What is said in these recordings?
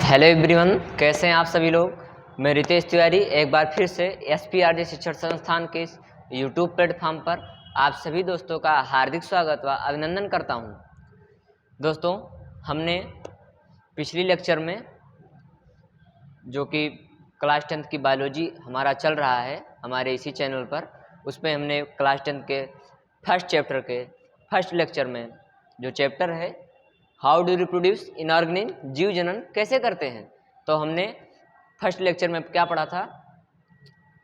Hello everyone, कैसे हैं आप सभी लोग। मैं रितेश तिवारी एक बार फिर से एसपीआरजे शिक्षण संस्थान के इस यूट्यूब प्लेटफॉर्म पर आप सभी दोस्तों का हार्दिक स्वागत व अभिनंदन करता हूं। दोस्तों, हमने पिछली लेक्चर में जो कि क्लास 10th की बायोलॉजी हमारा चल रहा है हमारे इसी चैनल पर, उसमें हमने क्लास 10th के फर्स्ट चैप्टर के फर्स्ट लेक्चर में जो चैप्टर है हाउ डू रिप्रोड्यूस इनऑर्गेनिज्म, जीव जनन कैसे करते हैं, तो हमने फर्स्ट लेक्चर में क्या पढ़ा था,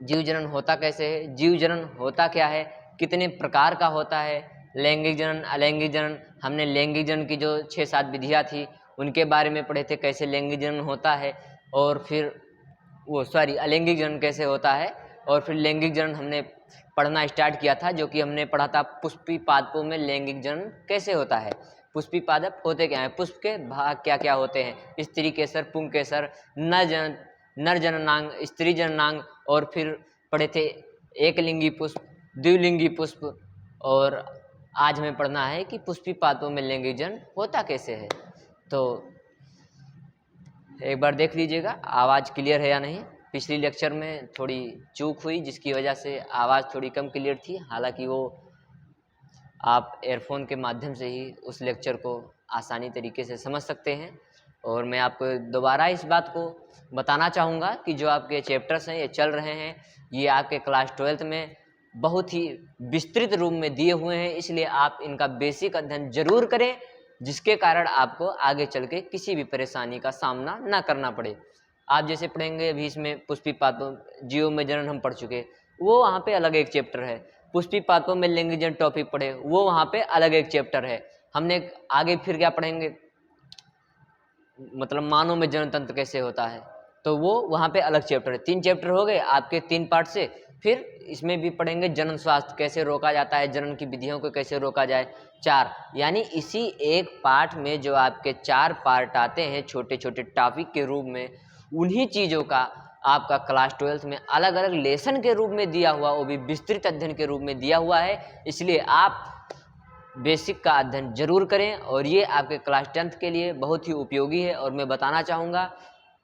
जीव जनन होता कैसे है, जीव जनन होता क्या है, कितने प्रकार का होता है, लैंगिक जनन, अलैंगिक जनन। हमने लैंगिक जनन की जो 6-7 विधियाँ थी उनके बारे में पढ़े थे, कैसे लैंगिक जनन होता है, और फिर अलैंगिक जनन कैसे होता है, और फिर लैंगिक जनन हमने पढ़ना स्टार्ट किया था, जो कि हमने पढ़ा था पुष्पी पादपों में लैंगिक जनन कैसे होता है। पुष्पी पादप होते क्या हैं, पुष्प के भाग क्या क्या होते हैं, स्त्री केसर, पुंकेसर, नर जननांग, स्त्री जननांग, और फिर पढ़े थे एक लिंगी पुष्प, द्विलिंगी पुष्प, और आज हमें पढ़ना है कि पुष्पी पादपों में लैंगिक जनन होता कैसे है। तो एक बार देख लीजिएगा आवाज़ क्लियर है या नहीं। पिछली लेक्चर में थोड़ी चूक हुई जिसकी वजह से आवाज़ थोड़ी कम क्लियर थी, हालांकि वो आप एयरफोन के माध्यम से ही उस लेक्चर को आसानी तरीके से समझ सकते हैं। और मैं आपको दोबारा इस बात को बताना चाहूँगा कि जो आपके चैप्टर्स हैं ये चल रहे हैं, ये आपके क्लास 12th में बहुत ही विस्तृत रूप में दिए हुए हैं, इसलिए आप इनका बेसिक अध्ययन जरूर करें, जिसके कारण आपको आगे चल के किसी भी परेशानी का सामना ना करना पड़े। आप जैसे पढ़ेंगे अभी इसमें पुष्पी पादपों, जीवों में जनन हम पढ़ चुके, वो वहाँ पे अलग एक चैप्टर है। पुष्पी पादपों में लैंगिक जनन टॉपिक पढ़े, वो वहाँ पे अलग एक चैप्टर है। हमने आगे फिर क्या पढ़ेंगे, मतलब मानव में जनन तंत्र कैसे होता है, तो वो वहाँ पे अलग चैप्टर है। 3 चैप्टर हो गए आपके 3 पार्ट से। फिर इसमें भी पढ़ेंगे जनन स्वास्थ्य कैसे रोका जाता है, जनन की विधियों को कैसे रोका जाए, 4। यानी इसी एक पार्ट में जो आपके 4 पार्ट आते हैं छोटे छोटे टॉपिक के रूप में, उन्हीं चीज़ों का आपका क्लास 12th में अलग अलग लेसन के रूप में दिया हुआ, वो भी विस्तृत अध्ययन के रूप में दिया हुआ है। इसलिए आप बेसिक का अध्ययन जरूर करें, और ये आपके क्लास 10th के लिए बहुत ही उपयोगी है। और मैं बताना चाहूँगा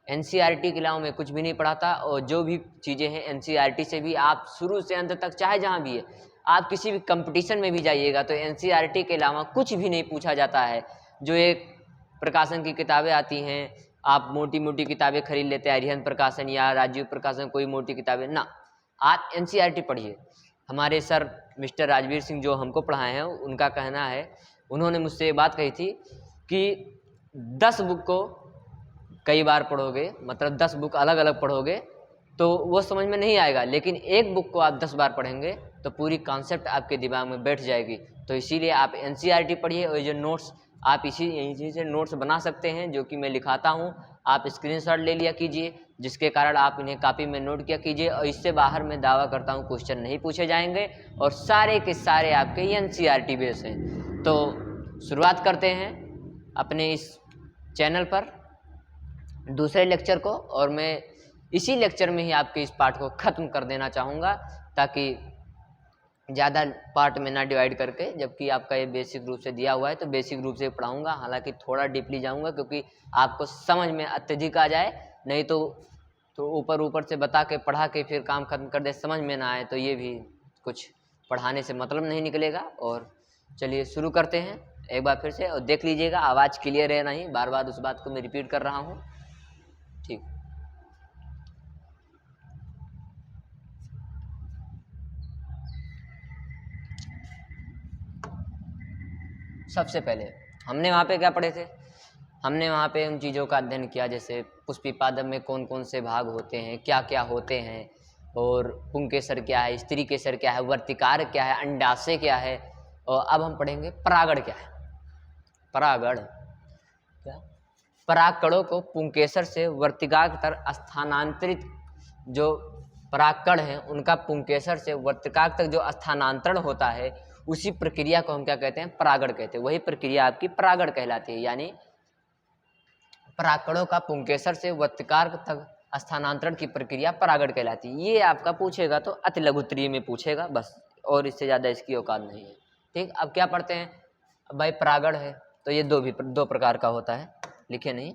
एनसीईआरटी के अलावा मैं कुछ भी नहीं पढ़ाता, और जो भी चीज़ें हैं एनसीईआरटी से भी आप शुरू से अंत तक, चाहे जहाँ भी है, आप किसी भी कंपटीशन में भी जाइएगा तो एनसीईआरटी के अलावा कुछ भी नहीं पूछा जाता है। जो एक प्रकाशन की किताबें आती हैं, आप मोटी मोटी किताबें खरीद लेते हैं, अरिहंत प्रकाशन या राजीव प्रकाशन, कोई मोटी किताबें ना, आप एनसीईआरटी पढ़िए। हमारे सर मिस्टर राजवीर सिंह जो हमको पढ़ाए हैं, उनका कहना है, उन्होंने मुझसे ये बात कही थी कि 10 बुक को कई बार पढ़ोगे, मतलब 10 बुक अलग अलग पढ़ोगे तो वो समझ में नहीं आएगा, लेकिन एक बुक को आप 10 बार पढ़ेंगे तो पूरी कॉन्सेप्ट आपके दिमाग में बैठ जाएगी। तो इसीलिए आप एनसीईआरटी पढ़िए, और जो नोट्स आप इसी से नोट्स बना सकते हैं, जो कि मैं लिखाता हूँ, आप स्क्रीनशॉट ले लिया कीजिए, जिसके कारण आप इन्हें कॉपी में नोट किया कीजिए। और इससे बाहर मैं दावा करता हूँ क्वेश्चन नहीं पूछे जाएंगे, और सारे के सारे आपके एनसीईआरटी बेस हैं। तो शुरुआत करते हैं अपने इस चैनल पर दूसरे लेक्चर को, और मैं इसी लेक्चर में ही आपके इस पार्ट को ख़त्म कर देना चाहूँगा, ताकि ज़्यादा पार्ट में ना डिवाइड करके, जबकि आपका ये बेसिक रूप से दिया हुआ है तो बेसिक रूप से पढ़ाऊँगा। हालांकि थोड़ा डीपली जाऊँगा क्योंकि आपको समझ में अत्यधिक आ जाए, नहीं तो ऊपर ऊपर से बता के पढ़ा के फिर काम खत्म कर दे, समझ में ना आए, तो ये भी कुछ पढ़ाने से मतलब नहीं निकलेगा। और चलिए शुरू करते हैं एक बार फिर से, और देख लीजिएगा आवाज़ क्लियर है नहीं, बार बार उस बात को मैं रिपीट कर रहा हूँ, ठीक। सबसे पहले हमने वहाँ पे क्या पढ़े थे, हमने वहाँ पे उन चीज़ों का अध्ययन किया, जैसे पुष्पी पादप में कौन कौन से भाग होते हैं, क्या क्या होते हैं, और पुंकेसर क्या है, स्त्री केसर क्या है, वर्तिकार क्या है, अंडाशय क्या है। और अब हम पढ़ेंगे परागण क्या है। परागण क्या, परागकणों को पुंकेसर से वर्तिका की तरफ स्थानांतरित, जो परागकण हैं उनका पुंकेसर से वर्तिका तक जो स्थानांतरण होता है, उसी प्रक्रिया को हम क्या कहते हैं, परागण कहते हैं। वही प्रक्रिया आपकी परागण कहलाती है, यानी परागकणों का पुंकेसर से वर्तिकार तक स्थानांतरण की प्रक्रिया परागण कहलाती है। ये आपका पूछेगा तो अति लघुत्तरीय में पूछेगा बस, और इससे ज़्यादा इसकी औकात नहीं है, ठीक। अब क्या पढ़ते हैं, अब भाई परागण है तो ये दो प्रकार का होता है, लिखे नहीं,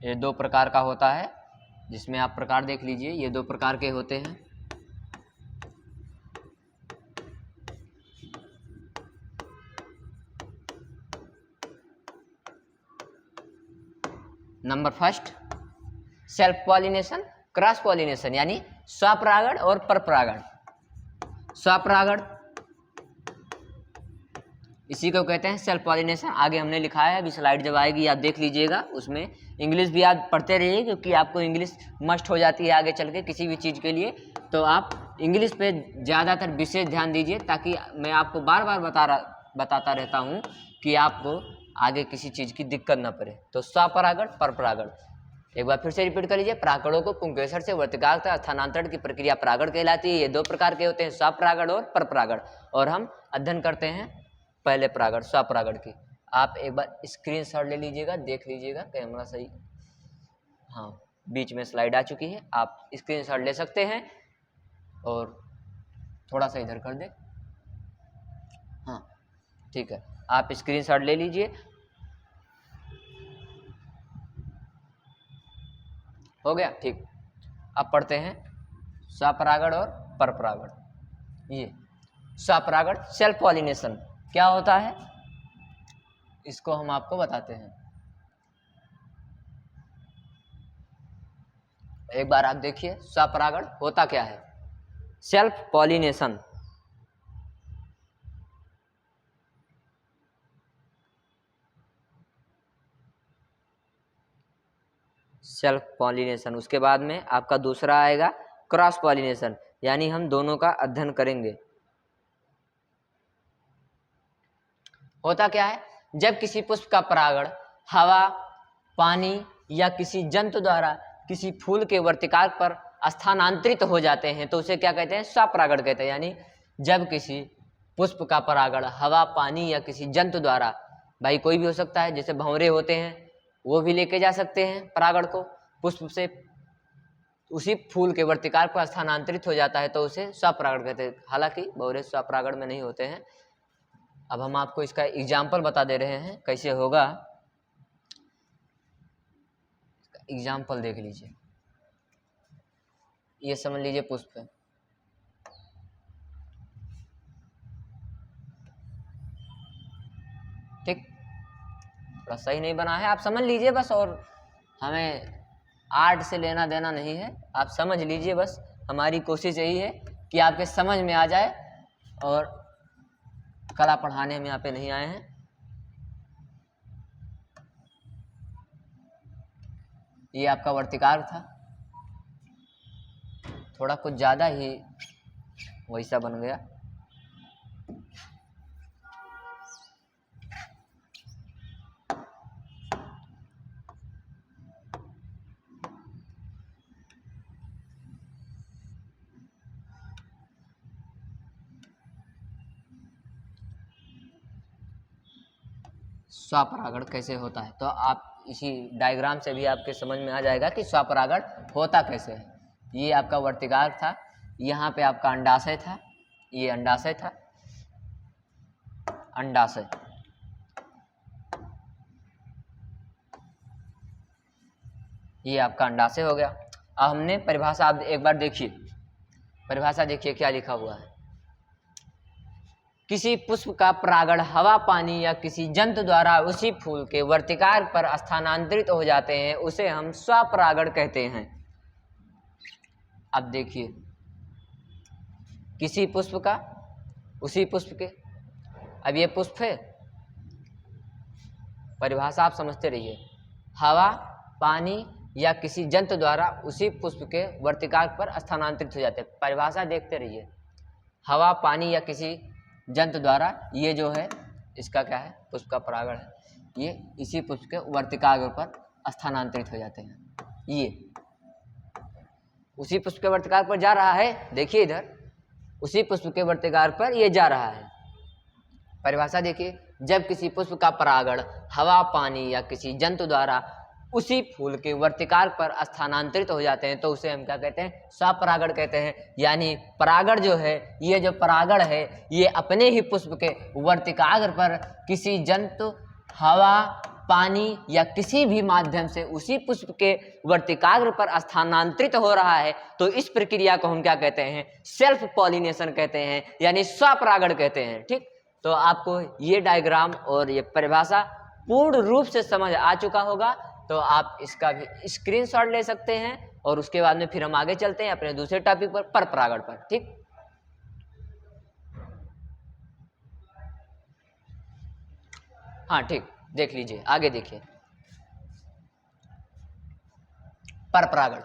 ये दो प्रकार का होता है, जिसमें आप प्रकार देख लीजिए, ये दो प्रकार के होते हैं। Number first, self pollination, cross pollination, यानी स्वपरागण और परपरागण। स्वपरागण इसी को कहते हैं सेल्फ पॉलिनेशन। आगे हमने लिखा है, अभी स्लाइड जब आएगी आप देख लीजिएगा, उसमें इंग्लिश भी आप पढ़ते रहिए, क्योंकि आपको इंग्लिश मस्ट हो जाती है आगे चल के किसी भी चीज़ के लिए। तो आप इंग्लिश पे ज़्यादातर विशेष ध्यान दीजिए, ताकि मैं आपको बार बार बताता रहता हूँ कि आपको आगे किसी चीज़ की दिक्कत ना पड़े। तो स्वपरागण, परपरागण, एक बार फिर से रिपीट कर लीजिए। परागणों को पुंकेसर से वर्तिकाग्र तक स्थानांतरण की प्रक्रिया परागण कहलाती है। ये दो प्रकार के होते हैं, स्वपरागण और परपरागण, और हम अध्ययन करते हैं पहले परागण, स्वपरागण की। आप एक बार स्क्रीनशॉट ले लीजिएगा, देख लीजिएगा कैमरा सही, हाँ बीच में स्लाइड आ चुकी है, आप स्क्रीनशॉट ले सकते हैं और थोड़ा सा इधर कर दें, हाँ ठीक है, आप स्क्रीनशॉट ले लीजिए। हो गया, ठीक। अब पढ़ते हैं स्वपरागण और परपरागण। ये स्वपरागण, सेल्फ पॉलिनेशन क्या होता है, इसको हम आपको बताते हैं। एक बार आप देखिए, स्वपरागण होता क्या है। सेल्फ पॉलिनेशन, सेल्फ पॉलिनेशन, उसके बाद में आपका दूसरा आएगा क्रॉस पॉलिनेशन, यानी हम दोनों का अध्ययन करेंगे। होता क्या है, जब किसी पुष्प का परागण हवा, पानी या किसी जंतु द्वारा किसी फूल के वर्तिकाल पर स्थानांतरित हो जाते हैं तो उसे क्या कहते हैं, स्वपरागण कहते हैं। यानी जब किसी पुष्प का परागण हवा, पानी या किसी जंतु द्वारा, भाई कोई भी हो सकता है, जैसे भंवरे होते हैं वो भी लेके जा सकते हैं परागण को, पुष्प से उसी फूल के वर्तिकाल पर स्थानांतरित हो जाता है तो उसे स्वपरागण कहते हैं। हालांकि भंवरे स्वपरागण में नहीं होते हैं। अब हम आपको इसका एग्जाम्पल बता दे रहे हैं कैसे होगा, एग्जाम्पल देख लीजिए। ये समझ लीजिए पुष्प है, ठीक, थोड़ा सही नहीं बना है, आप समझ लीजिए बस, और हमें आर्ट से लेना देना नहीं है, आप समझ लीजिए बस। हमारी कोशिश यही है कि आपके समझ में आ जाए, और कला पढ़ाने हम यहाँ पे नहीं आए हैं। ये आपका वर्तिकाग्र था, थोड़ा कुछ ज़्यादा ही वैसा बन गया। स्वपरागण कैसे होता है, तो आप इसी डायग्राम से भी आपके समझ में आ जाएगा कि स्वपरागण होता कैसे है। ये आपका वर्तिकाग्र था, यहाँ पे आपका अंडाशय था, ये अंडाशय था, अंडाशय, ये आपका अंडाशय हो गया। अब हमने परिभाषा, आप एक बार देखिए, परिभाषा देखिए क्या लिखा हुआ है। किसी पुष्प का परागण हवा, पानी या किसी जंतु द्वारा उसी फूल के वर्तिकाग्र पर स्थानांतरित हो जाते हैं उसे हम स्वपरागण कहते हैं। अब देखिए, किसी पुष्प का, उसी पुष्प के, अब ये पुष्प है, परिभाषा आप समझते रहिए, हवा, पानी या किसी जंतु द्वारा उसी पुष्प के वर्तिकाग्र पर स्थानांतरित हो जाते हैं। परिभाषा देखते रहिए, हवा, पानी या किसी जंतु द्वारा, ये जो है इसका क्या है, पुष्प का परागण है, ये इसी पुष्प के वर्तिकाग्र पर स्थानांतरित हो जाते हैं। ये उसी पुष्प के वर्तिकाग्र पर जा रहा है, देखिए इधर, उसी पुष्प के वर्तिकाग्र पर ये जा रहा है। परिभाषा देखिए, जब किसी पुष्प का परागण हवा, पानी या किसी जंतु द्वारा उसी फूल के वर्तिकाग्र पर स्थानांतरित हो जाते हैं तो उसे हम क्या कहते हैं, स्वपरागण कहते हैं। यानी परागण जो है, ये जो परागण है, ये अपने ही पुष्प के वर्तिकाग्र पर किसी जंतु, हवा, पानी या किसी भी माध्यम से उसी पुष्प के वर्तिकाग्र पर स्थानांतरित हो रहा है तो इस प्रक्रिया को हम क्या कहते हैं, सेल्फ पॉलिनेशन कहते हैं, यानी स्वपरागण कहते हैं। ठीक, तो आपको ये डायग्राम और ये परिभाषा पूर्ण रूप से समझ आ चुका होगा, तो आप इसका भी स्क्रीनशॉट ले सकते हैं और उसके बाद में फिर हम आगे चलते हैं अपने दूसरे टॉपिक पर परागण पर। ठीक, हाँ ठीक, देख लीजिए, आगे देखिए पर परागण।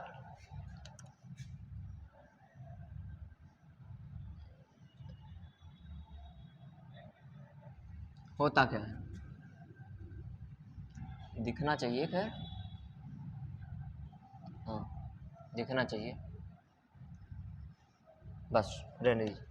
होता क्या है, दिखना चाहिए, खैर हाँ दिखना चाहिए, बस रहने दीजिए।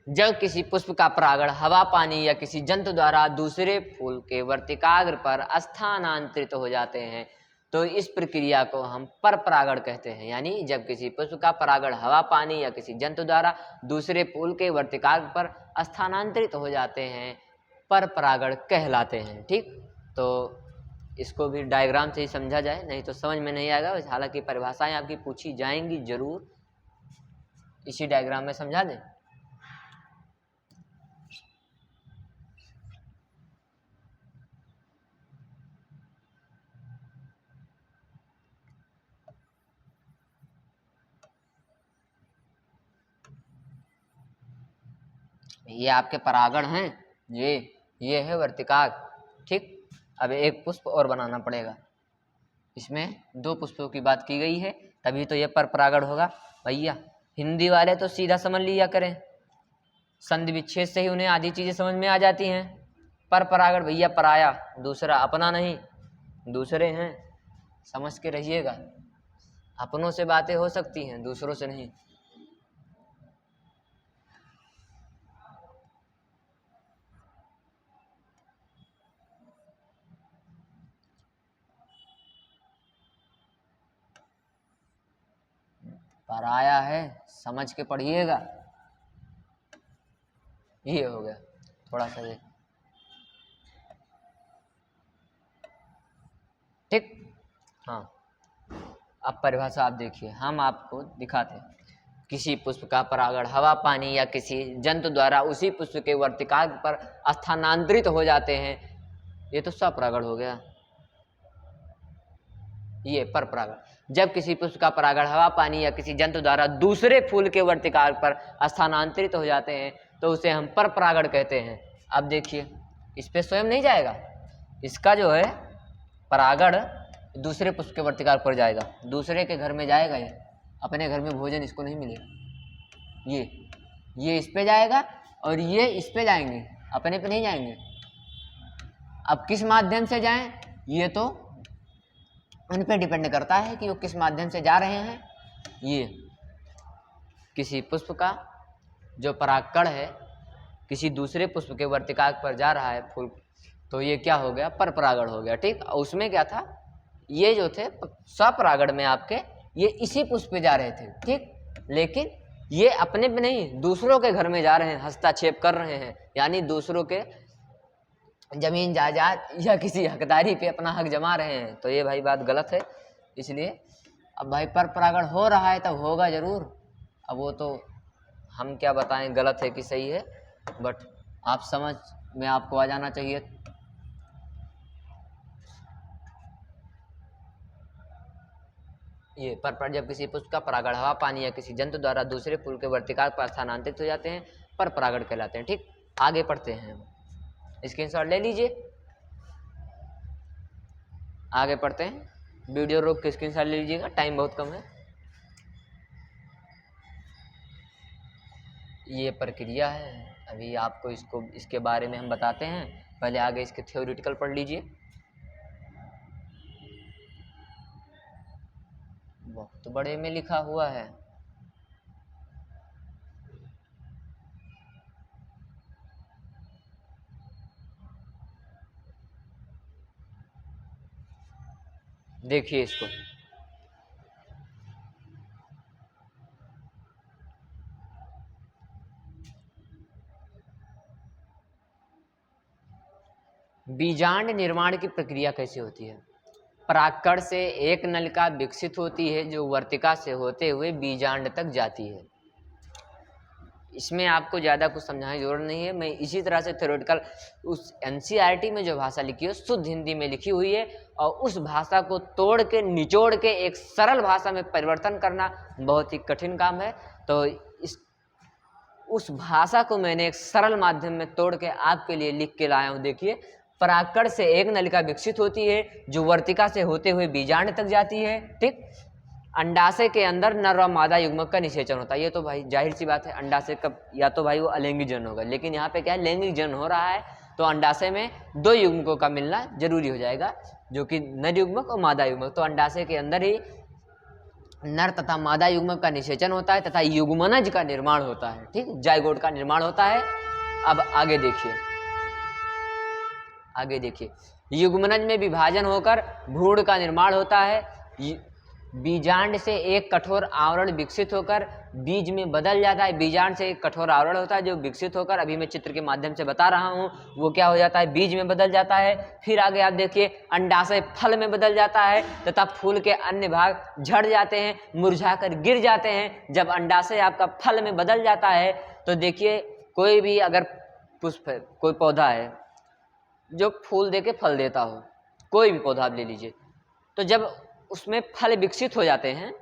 जब किसी पुष्प का परागण हवा, पानी या किसी जंतु द्वारा दूसरे फूल के वर्तिकाग्र पर स्थानांतरित हो जाते हैं तो इस प्रक्रिया को हम परपरागण कहते हैं। यानी जब किसी पुष्प का परागण हवा, पानी या किसी जंतु द्वारा दूसरे फूल के वर्तिकाग्र पर स्थानांतरित हो जाते हैं, परपरागण कहलाते हैं। ठीक, तो इसको भी डायग्राम से ही समझा जाए, नहीं तो समझ में नहीं आएगा। हालांकि परिभाषाएं आपकी पूछी जाएंगी जरूर, इसी डायग्राम में समझा दें। ये आपके परागण हैं, ये है वर्तिकाग्र। ठीक, अब एक पुष्प और बनाना पड़ेगा, इसमें 2 पुष्पों की बात की गई है, तभी तो ये पर परागण होगा। भैया हिंदी वाले तो सीधा समझ लिया करें, संधि विच्छेद से ही उन्हें आधी चीजें समझ में आ जाती हैं। पर परागण भैया पराया, दूसरा, अपना नहीं, दूसरे हैं, समझ के रहिएगा। अपनों से बातें हो सकती हैं, दूसरों से नहीं। पराया है, समझ के पढ़िएगा। ये हो गया, थोड़ा सा देख। ठीक, हाँ अब परिभाषा आप देखिए, हम आपको दिखाते हैं। किसी पुष्प का परागण हवा, पानी या किसी जंतु द्वारा उसी पुष्प के वर्तिकाग्र पर स्थानांतरित हो जाते हैं, ये तो स्वपरागण हो गया। ये पर परागण, जब किसी पुष्प का परागण हवा, पानी या किसी जंतु द्वारा दूसरे फूल के वर्तिकाग्र पर स्थानांतरित हो जाते हैं तो उसे हम पर परागण कहते हैं। अब देखिए, इस पे स्वयं नहीं जाएगा, इसका जो है परागण दूसरे पुष्प के वर्तिकाग्र पर जाएगा, दूसरे के घर में जाएगा, ये अपने घर में भोजन इसको नहीं मिलेगा। ये इस पे जाएगा और ये इस पे जाएंगे, अपने पे नहीं जाएंगे। अब किस माध्यम से जाएं, ये तो उन पे डिपेंड करता है कि वो किस माध्यम से जा रहे हैं। ये किसी पुष्प का जो परागकण है किसी दूसरे पुष्प के वर्तिकाग्र पर जा रहा है फूल, तो ये क्या हो गया, पर परागण हो गया। ठीक, उसमें क्या था, ये जो थे स्वपरागण में आपके ये इसी पुष्प पे जा रहे थे। ठीक, लेकिन ये अपने पे नहीं, दूसरों के घर में जा रहे हैं, हस्तक्षेप कर रहे हैं, यानी दूसरों के जमीन जायदाद या किसी हकदारी पे अपना हक जमा रहे हैं, तो ये भाई बात गलत है। इसलिए अब भाई पर परागण हो रहा है तब होगा जरूर, अब वो तो हम क्या बताएं गलत है कि सही है, बट आप समझ में आपको आ जाना चाहिए। ये पर जब किसी पुष्प का परागण हवा, पानी या किसी जंतु द्वारा दूसरे फूल के वर्तिकाग्र पर स्थानांतरित हो जाते हैं, पर परागण कहलाते हैं। ठीक, आगे पढ़ते हैं, स्क्रीनशॉट ले लीजिए, आगे पढ़ते हैं। वीडियो रोक के स्क्रीनशॉट ले लीजिएगा, टाइम बहुत कम है। ये प्रक्रिया है, अभी आपको इसके बारे में हम बताते हैं, पहले आगे इसके थ्योरेटिकल पढ़ लीजिए। बहुत बड़े में लिखा हुआ है, देखिए इसको। बीजांड निर्माण की प्रक्रिया कैसे होती है? परागकण से एक नलिका विकसित होती है जो वर्तिका से होते हुए बीजांड तक जाती है। इसमें आपको ज़्यादा कुछ समझाने की जरूरत नहीं है। मैं इसी तरह से थ्योरेटिकल उस एनसीईआरटी में जो भाषा लिखी है शुद्ध हिंदी में लिखी हुई है, और उस भाषा को तोड़ के निचोड़ के एक सरल भाषा में परिवर्तन करना बहुत ही कठिन काम है। तो उस भाषा को मैंने एक सरल माध्यम में तोड़ के आपके लिए लिख के लाया हूँ। देखिए, परागकण से एक नलिका विकसित होती है जो वर्तिका से होते हुए बीजांड तक जाती है। ठीक, अंडाशय के अंदर नर व मादा युग्मक का निषेचन होता है। ये तो भाई जाहिर सी बात है, अंडाशय का या तो भाई वो अलैंगिक जनन होगा, लेकिन यहाँ पे क्या है, लैंगिक जनन हो रहा है, तो अंडाशय में दो युग्मकों का मिलना जरूरी हो जाएगा, जो कि नर युग्मक और मादा युग्मक। तो अंडाशय के अंदर ही नर तथा मादा युग्मक का निषेचन होता है तथा युग्मनज का निर्माण होता है। ठीक, जाइगोट का निर्माण होता है। अब आगे देखिए, युग्मनज में विभाजन होकर भ्रूण का निर्माण होता है। बीजांड से एक कठोर आवरण विकसित होकर बीज में बदल जाता है। बीजांड से एक कठोर आवरण होता है जो विकसित होकर, अभी मैं चित्र के माध्यम से बता रहा हूँ, वो क्या हो जाता है, बीज में बदल जाता है। फिर आगे आप देखिए, अंडाशय फल में बदल जाता है तथा फूल के अन्य भाग झड़ जाते हैं, मुरझाकर गिर जाते हैं। जब अंडाशय आपका फल में बदल जाता है तो देखिए, कोई भी अगर पुष्प है, कोई पौधा है जो फूल दे के फल देता हो, कोई भी पौधा आप ले लीजिए, तो जब उसमें फल विकसित हो जाते हैं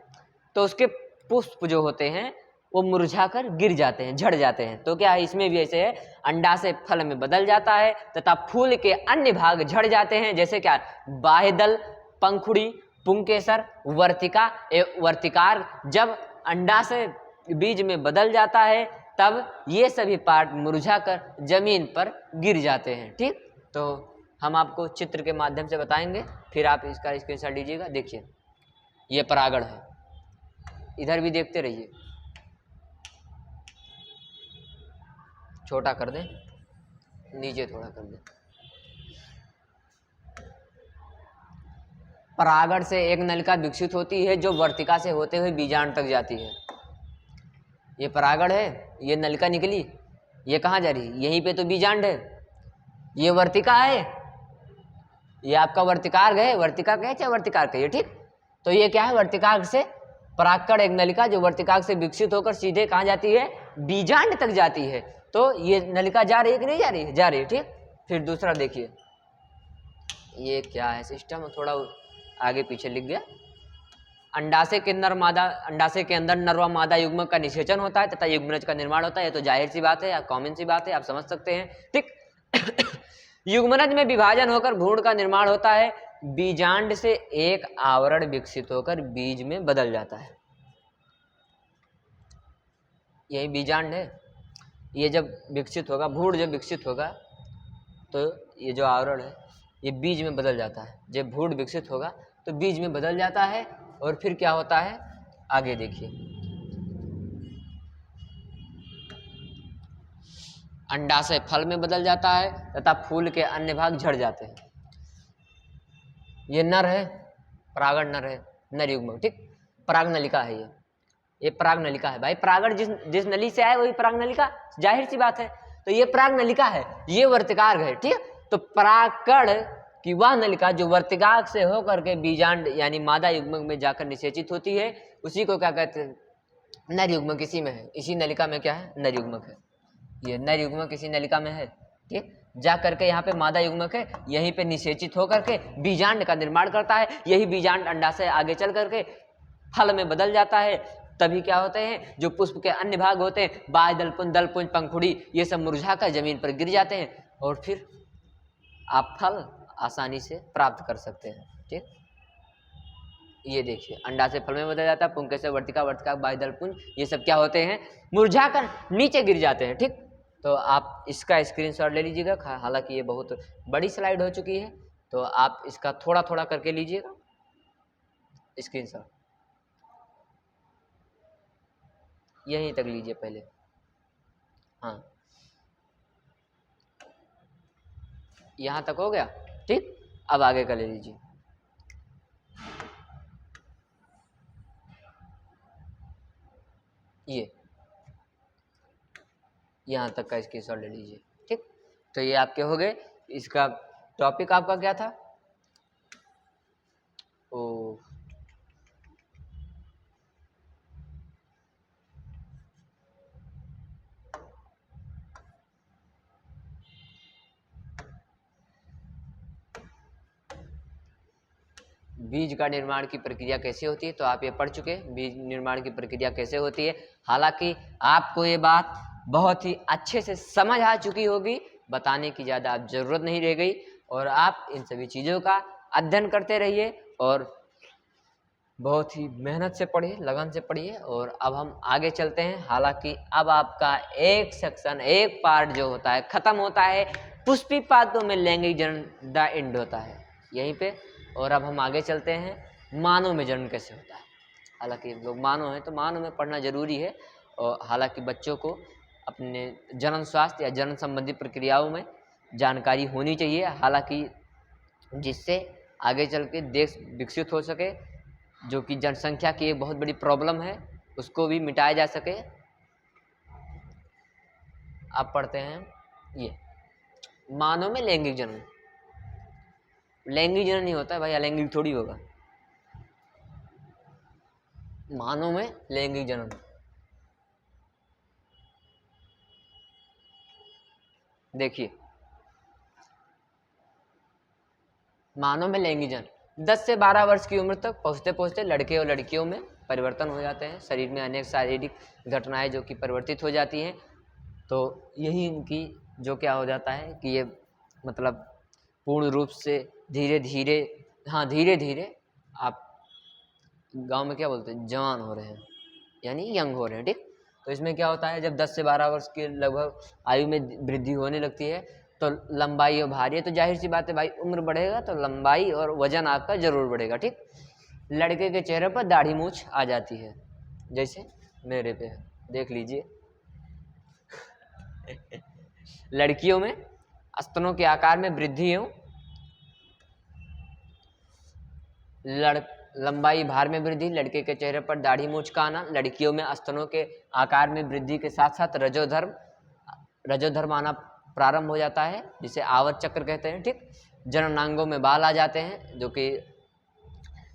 तो उसके पुष्प जो होते हैं वो मुरझाकर गिर जाते हैं, झड़ जाते हैं। तो क्या है, इसमें भी ऐसे है, अंडाशय फल में बदल जाता है तथा फूल के अन्य भाग झड़ जाते हैं, जैसे क्या, बाह्यदल, पंखुड़ी, पुंकेसर, वर्तिका एवं वर्तिकार। जब अंडाशय बीज में बदल जाता है तब ये सभी पार्ट मुरझाकर जमीन पर गिर जाते हैं। ठीक, तो हम आपको चित्र के माध्यम से बताएंगे, फिर आप इसका स्क्रीनशॉट लीजिएगा। देखिए, ये परागण है, इधर भी देखते रहिए, छोटा कर दें, नीचे थोड़ा कर दें। परागण से एक नलिका विकसित होती है जो वर्तिका से होते हुए बीजांड तक जाती है। ये परागण है, ये नलिका निकली, ये कहाँ जा रही है, यहीं पे तो बीजांड है। ये वर्तिका है, ये आपका वर्तिकार गए, वर्तिका कहे चाहे वर्तिकार कहिए। ठीक, तो ये क्या है, वर्तिकाग से परागकण एक नलिका जो वर्तिकाग से विकसित होकर सीधे कहाँ जाती है, बीजांड तक जाती है। तो ये नलिका जा रही है कि नहीं जा रही है, जा रही है। ठीक, फिर दूसरा देखिए, ये क्या है सिस्टम, थोड़ा आगे पीछे लिख गया। अंडाशय के अंदर नर व मादा युग्मक का निषेचन होता है तथा युग्मनज का निर्माण होता है। ये तो जाहिर सी बात है या कॉमन सी बात है, आप समझ सकते हैं। ठीक, युग्मनज में विभाजन होकर भ्रूण का निर्माण होता है। बीजांड से एक आवरण विकसित होकर बीज में बदल जाता है। यही बीजांड है। ये जब विकसित होगा, भ्रूण जब विकसित होगा तो ये जो आवरण है ये बीज में बदल जाता है। जब भ्रूण विकसित होगा तो बीज में बदल जाता है, और फिर क्या होता है, आगे देखिए, अंडाशय फल में बदल जाता है तथा फूल के अन्य भाग झड़ जाते हैं। ये नर है, परागण नर है, नर युग्मक। ठीक, पराग नलिका है, ये पराग नलिका है भाई। परागण जिस नली से आए वही पराग नलिका, जाहिर सी बात है। तो ये पराग नलिका है, ये वर्तिकार्ग है। ठीक, तो परागकण की वह नलिका जो वर्तिकार्ग से होकर के बीजांड यानी मादा युग्मक में जाकर निषेचित होती है, उसी को क्या कहते हैं, नर युग्मक। इसी में है, इसी नलिका में क्या है, नर युग्मक है। ये नर युग्मक इसी नलिका में है। ठीक, जा करके यहाँ पे मादा युग्मक है, यहीं पे निषेचित होकर के बीजांड का निर्माण करता है। यही बीजांड अंडाशय आगे चल करके फल में बदल जाता है। तभी क्या होते हैं, जो पुष्प के अन्य भाग होते हैं, बाह्य दलपुंज, दलपुंज, पंखुड़ी, ये सब मुरझाकर जमीन पर गिर जाते हैं, और फिर आप फल आसानी से प्राप्त कर सकते हैं। ठीक, ये देखिए, अंडाशय फल में बदल जाता है, पुंकेसर, वर्तिका, वर्तिका, बाह्य दलपुंज, ये सब क्या होते हैं, मुरझाकर नीचे गिर जाते हैं। ठीक, तो आप इसका स्क्रीनशॉट ले लीजिएगा। हालांकि ये बहुत बड़ी स्लाइड हो चुकी है, तो आप इसका थोड़ा थोड़ा करके लीजिएगा स्क्रीनशॉट, यहीं तक लीजिए पहले। हाँ, यहाँ तक हो गया। ठीक, अब आगे का ले लीजिए। ये यहाँ तक का स्क्रीनशॉट ले लीजिए। ठीक, तो ये आपके हो गए। इसका टॉपिक आपका क्या था? ओ, बीज का निर्माण की प्रक्रिया कैसे होती है, तो आप ये पढ़ चुके हैं बीज निर्माण की प्रक्रिया कैसे होती है। हालांकि आपको ये बात बहुत ही अच्छे से समझ आ चुकी होगी, बताने की ज़्यादा अब जरूरत नहीं रह गई, और आप इन सभी चीज़ों का अध्ययन करते रहिए और बहुत ही मेहनत से पढ़िए, लगन से पढ़िए। और अब हम आगे चलते हैं। हालांकि अब आपका एक सेक्शन, एक पार्ट जो होता है खत्म होता है, पुष्पी पादों में लैंगिक जनन द एंड होता है यहीं पे। और अब हम आगे चलते हैं मानव में जनन कैसे होता है। हालांकि लोग मानव हैं तो मानव में पढ़ना जरूरी है, और हालांकि बच्चों को अपने जनन स्वास्थ्य या जनन संबंधी प्रक्रियाओं में जानकारी होनी चाहिए, हालांकि जिससे आगे चल के देश विकसित हो सके, जो कि जनसंख्या की एक बहुत बड़ी प्रॉब्लम है, उसको भी मिटाया जा सके। आप पढ़ते हैं ये मानव में लैंगिक जनन। लैंगिक जनन नहीं होता है भाई, अलैंगिक थोड़ी होगा। मानव में लैंगिक जनन, देखिए मानव में लैंगिक जनन 10 से 12 वर्ष की उम्र तक पहुंचते पहुंचते लड़के और लड़कियों में परिवर्तन हो जाते हैं। शरीर में अनेक शारीरिक घटनाएं जो कि परिवर्तित हो जाती हैं, तो यही इनकी जो क्या हो जाता है कि ये मतलब पूर्ण रूप से धीरे धीरे, हाँ धीरे धीरे आप गांव में क्या बोलते हैं, जवान हो रहे हैं यानी यंग हो रहे हैं, ठीक। तो इसमें क्या होता है, जब 10 से 12 वर्ष के लगभग आयु में वृद्धि होने लगती है, तो लंबाई और भारी है, तो जाहिर सी बात है भाई उम्र बढ़ेगा तो लंबाई और वजन आपका जरूर बढ़ेगा, ठीक। लड़के के चेहरे पर दाढ़ी मूछ आ जाती है, जैसे मेरे पे है, देख लीजिए। लड़कियों में स्तनों के आकार में वृद्धि हो, लंबाई भार में वृद्धि, लड़के के चेहरे पर दाढ़ी मूछ का आना, लड़कियों में स्तनों के आकार में वृद्धि के साथ साथ रजोधर्म आना प्रारंभ हो जाता है, जिसे आवर्त चक्र कहते हैं, ठीक। जननांगों में बाल आ जाते हैं जो कि,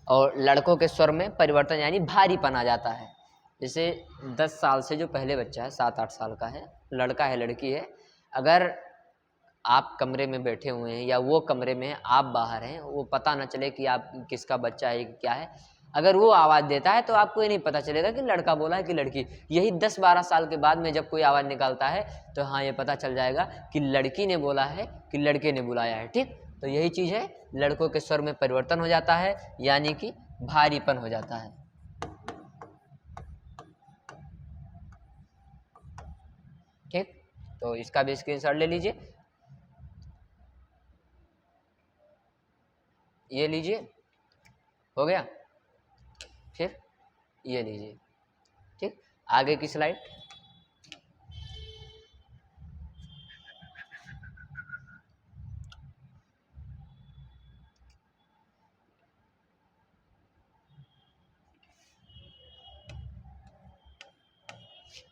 और लड़कों के स्वर में परिवर्तन यानी भारीपन आ जाता है। जैसे 10 साल से जो पहले बच्चा है, 7-8 साल का है, लड़का है लड़की है, अगर आप कमरे में बैठे हुए हैं या वो कमरे में आप बाहर हैं, वो पता ना चले कि आप किसका बच्चा है कि क्या है। अगर वो आवाज़ देता है तो आपको ये नहीं पता चलेगा कि लड़का बोला है कि लड़की। यही 10-12 साल के बाद में जब कोई आवाज़ निकालता है तो हाँ ये पता चल जाएगा कि लड़की ने बोला है कि लड़के ने बुलाया है, ठीक। तो यही चीज़ है, लड़कों के स्वर में परिवर्तन हो जाता है यानी कि भारीपन हो जाता है, ठीक। तो इसका भी स्क्रीनशॉट ले लीजिए, ये लीजिए, हो गया। फिर ये लीजिए, ठीक। आगे की स्लाइड।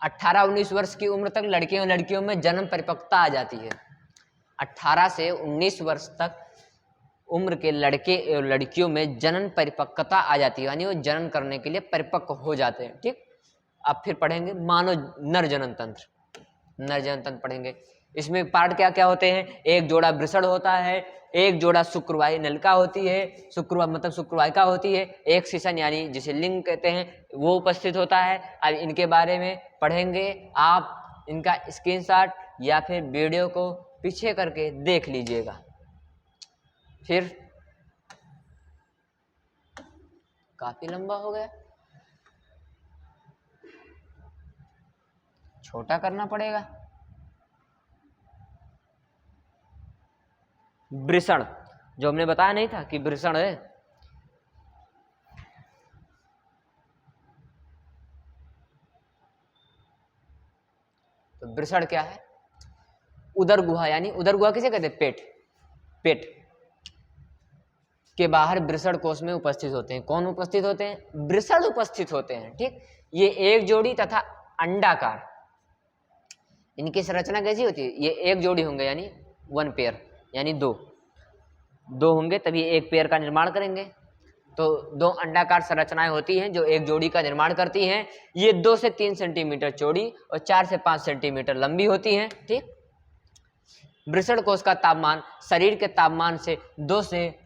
अट्ठारह 19 वर्ष की उम्र तक लड़के और लड़कियों में जन्म परिपक्वता आ जाती है। 18 से 19 वर्ष तक उम्र के लड़के और लड़कियों में जनन परिपक्वता आ जाती है, यानी वो जनन करने के लिए परिपक्व हो जाते हैं, ठीक। अब फिर पढ़ेंगे मानव नर जनन तंत्र। नर जनन तंत्र पढ़ेंगे, इसमें पार्ट क्या क्या होते हैं, एक जोड़ा वृषण होता है, एक जोड़ा शुक्रवाही नलिका होती है, शुक्रवाहिका होती है, एक शिशन यानी जिसे लिंग कहते हैं वो उपस्थित होता है। अब इनके बारे में पढ़ेंगे, आप इनका स्क्रीनशॉट या फिर वीडियो को पीछे करके देख लीजिएगा। फिर काफी लंबा हो गया, छोटा करना पड़ेगा। वृषण, जो हमने बताया नहीं था कि वृषण है, तो वृषण क्या है, उदर गुहा, यानी उदर गुहा किसे कहते हैं, पेट। पेट के बाहर वृषण कोश में उपस्थित होते हैं। कौन उपस्थित होते हैं, वृषण उपस्थित होते हैं, ठीक। ये एक जोड़ी तथा अंडाकार, इनकी संरचना कैसी होती है, ये एक जोड़ी होंगे यानी 1 पेयर यानी 2, दो होंगे तभी एक पेयर का निर्माण करेंगे। तो दो अंडाकार संरचनाएं होती हैं जो एक जोड़ी का निर्माण करती हैं। ये 2 से 3 सेंटीमीटर चौड़ी और 4 से 5 सेंटीमीटर लंबी होती हैं। ठीक। वृषण कोश का तापमान शरीर के तापमान से 2 से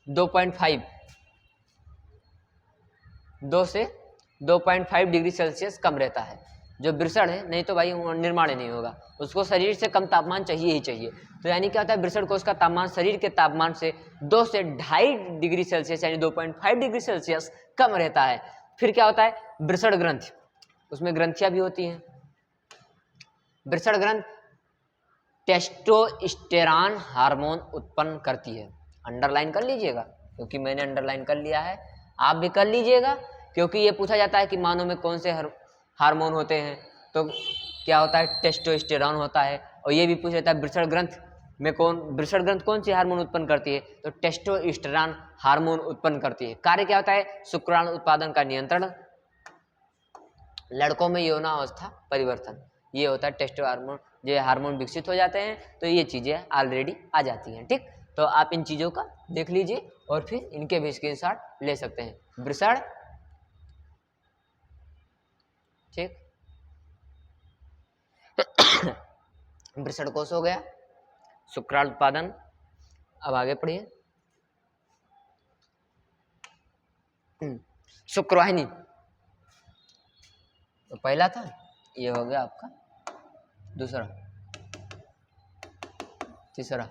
2.5 डिग्री सेल्सियस कम रहता है। जो वृषण है, नहीं तो भाई निर्माण ही नहीं होगा, उसको शरीर से कम तापमान चाहिए ही चाहिए। तो यानी क्या होता है, वृषण कोश का तापमान शरीर के तापमान से 2 से 2.5 डिग्री सेल्सियस यानी 2.5 डिग्री सेल्सियस कम रहता है। फिर क्या होता है, वृषण ग्रंथि, उसमें ग्रंथियां भी होती हैं। वृषण ग्रंथि टेस्टोस्टेरॉन हार्मोन उत्पन्न करती है। अंडरलाइन कर लीजिएगा, क्योंकि मैंने अंडरलाइन कर लिया है, आप भी कर लीजिएगा, क्योंकि ये पूछा जाता है कि मानव में कौन से हार्मोन होते हैं, तो क्या होता है, टेस्टोस्टेरॉन होता है। और ये भी पूछा जाता है वृषण ग्रंथ में वृषण ग्रंथ कौन सी हार्मोन उत्पन्न करती है, तो टेस्टोस्टेरॉन हार्मोन उत्पन्न करती है। कार्य क्या होता है, शुक्राणु उत्पादन का नियंत्रण, लड़कों में यौनावस्था परिवर्तन, ये होता है टेस्टो हार्मोन। जो हार्मोन विकसित हो जाते हैं तो ये चीजें ऑलरेडी आ जाती हैं। ठीक, तो आप इन चीजों का देख लीजिए और फिर इनके भी स्क्रीनशॉट ले सकते हैं। वृषण, ठीक, वृषण कोश हो गया, शुक्राणु उत्पादन। अब आगे पढ़िए, शुक्रवाहिनी तो पहला था, ये हो गया आपका दूसरा, तीसरा।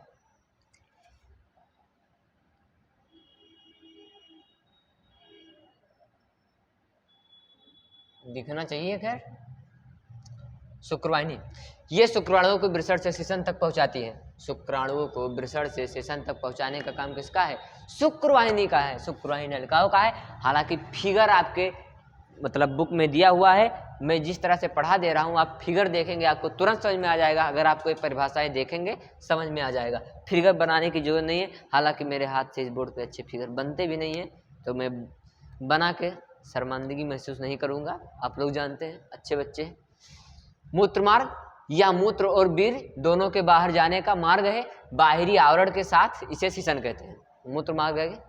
दिखना चाहिए। खैर, शुक्रवाहिनी, ये शुक्राणुओं को वृषण से शिशन तक पहुंचाती है। शुक्राणुओं को वृषण से शिशन तक पहुंचाने का काम किसका है, शुक्रवाहिनी का है, शुक्रवाहिनी नलिकाओं का है। हालांकि फिगर आपके मतलब बुक में दिया हुआ है, मैं जिस तरह से पढ़ा दे रहा हूँ, आप फिगर देखेंगे आपको तुरंत समझ में आ जाएगा। अगर आप कोई परिभाषाएं देखेंगे समझ में आ जाएगा, फिगर बनाने की जरूरत नहीं है। हालांकि मेरे हाथ से इस बोर्ड पे अच्छे फिगर बनते भी नहीं है, तो मैं बना के शर्मिंदगी महसूस नहीं करूँगा। आप लोग जानते हैं, अच्छे बच्चे हैं। मूत्र मार्ग या मूत्र और वीर दोनों के बाहर जाने का मार्ग है, बाहरी आवरण के साथ, इसे शिशन कहते हैं। मूत्र मार्ग है,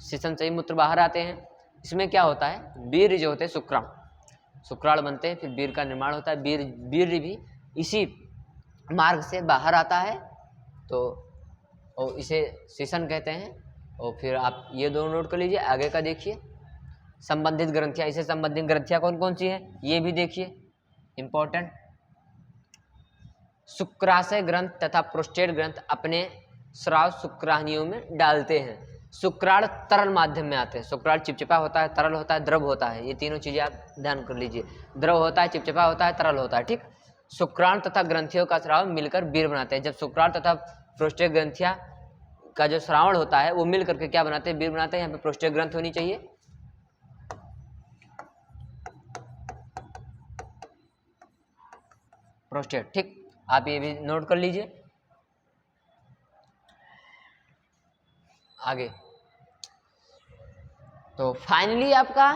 शिशन से ही मूत्र बाहर आते हैं। इसमें क्या होता है, वीर जो होते हैं शुक्राणु बनते हैं, फिर वीर का निर्माण होता है। वीर भी इसी मार्ग से बाहर आता है, तो और इसे शिशन कहते हैं। और फिर आप ये दोनों नोट कर लीजिए। आगे का देखिए, संबंधित ग्रंथियां, इसे संबंधित ग्रंथियां कौन कौन सी है ये भी देखिए, इंपॉर्टेंट। शुक्राशय ग्रंथ तथा प्रोस्टेट ग्रंथ अपने स्राव शुक्राणुओं में डालते हैं। शुक्राणु तरल माध्यम में आते हैं। शुक्राणु चिपचिपा होता है, तरल होता है, द्रव होता है। ये तीनों चीजें आप ध्यान कर लीजिए, द्रव होता है, चिपचिपा होता है, तरल होता है। ठीक, शुक्राणु तथा ग्रंथियों का स्राव मिलकर वीर बनाते हैं। जब शुक्राणु तथा प्रोस्टेट ग्रंथियां का जो श्रावण होता है वो मिल करके क्या बनाते हैं, वीर बनाते हैं। यहाँ पे प्रोस्टेट ग्रंथ होनी चाहिए, प्रोस्टेट। ठीक, आप ये भी नोट कर लीजिए। आगे तो फाइनली आपका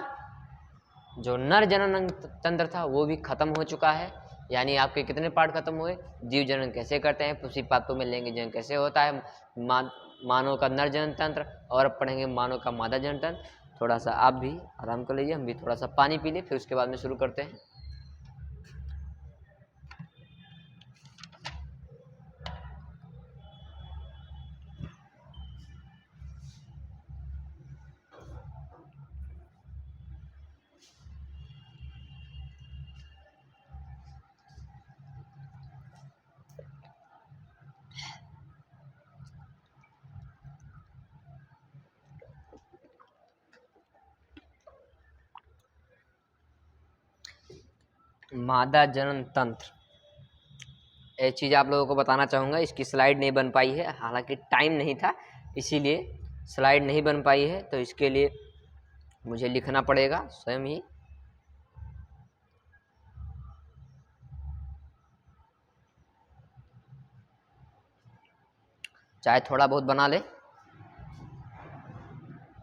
जो नर जनन तंत्र था वो भी खत्म हो चुका है। यानी आपके कितने पार्ट खत्म हुए, जीव जनन कैसे करते हैं, उसी पार्ट में लेंगे जनन कैसे होता है, मानव का नर जनन तंत्र, और अब पढ़ेंगे मानव का मादा जनन तंत्र। थोड़ा सा आप भी आराम कर लीजिए, हम भी थोड़ा सा पानी पी लें, फिर उसके बाद में शुरू करते हैं। मादा जनन तंत्र, एक चीज़ आप लोगों को बताना चाहूँगा, इसकी स्लाइड नहीं बन पाई है, हालांकि टाइम नहीं था इसीलिए स्लाइड नहीं बन पाई है, तो इसके लिए मुझे लिखना पड़ेगा स्वयं ही। चाहे थोड़ा बहुत बना ले।